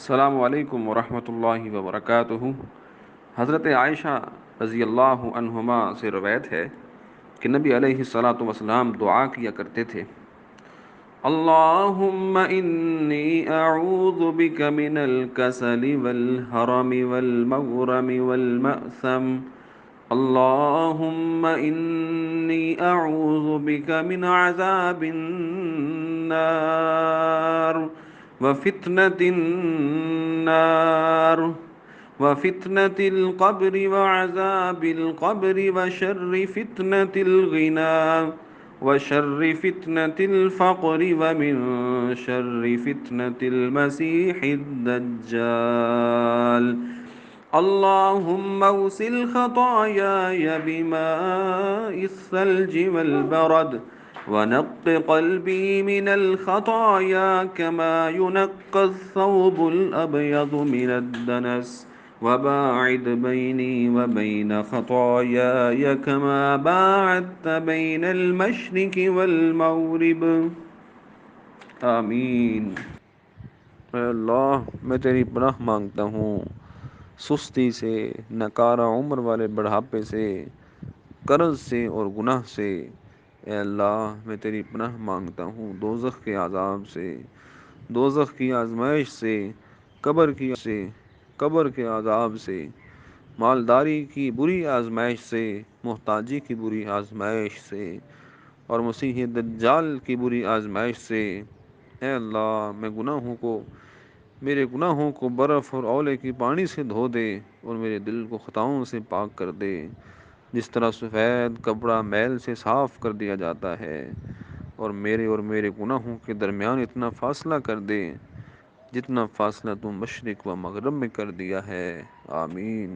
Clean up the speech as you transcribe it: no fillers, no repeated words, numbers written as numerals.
السلام علیکم ورحمۃ اللہ وبرکاتہ۔ حضرت عائشہ رضی اللہ عنہما سے روایت ہے کہ نبی علیہ الصلاۃ والسلام دعا کیا کرتے تھے: اللہم انی اعوذ بک من الکسل والحرم والمغرم والمأثم، اللہم انی اعوذ بک من عذاب النار وفتنة النار وفتنة القبر وعذاب القبر وشر فتنة الغنى وشر فتنة الفقر ومن شر فتنة المسيح الدجال، اللهم اغسل خطاياي بماء الثلج والبرد ونق قلبي من الخطايا كما ينقى الثوب الأبيض من الدنس، وباعد بيني وبين خطاياي كما باعدت بين المشرق والمغرب۔ آمین۔ اے اللہ، میں تیری پناہ مانگتا ہوں سستی سے، نکارہ عمر والے بڑھاپے سے، قرض سے اور گناہ سے۔ اے اللہ، میں تیری پناہ مانگتا ہوں دوزخ کے عذاب سے، دوزخ کی آزمائش سے، قبر کے عذاب سے، مالداری کی بری آزمائش سے، محتاجی کی بری آزمائش سے، اور مسیح دجال کی بری آزمائش سے۔ اے اللہ، میرے گناہوں کو برف اور اولے کی پانی سے دھو دے اور میرے دل کو خطاؤں سے پاک کر دے، جس طرح سفید کپڑا میل سے صاف کر دیا جاتا ہے، اور میرے گناہوں کے درمیان اتنا فاصلہ کر دے جتنا فاصلہ تو مشرق و مغرب میں کر دیا ہے۔ آمین۔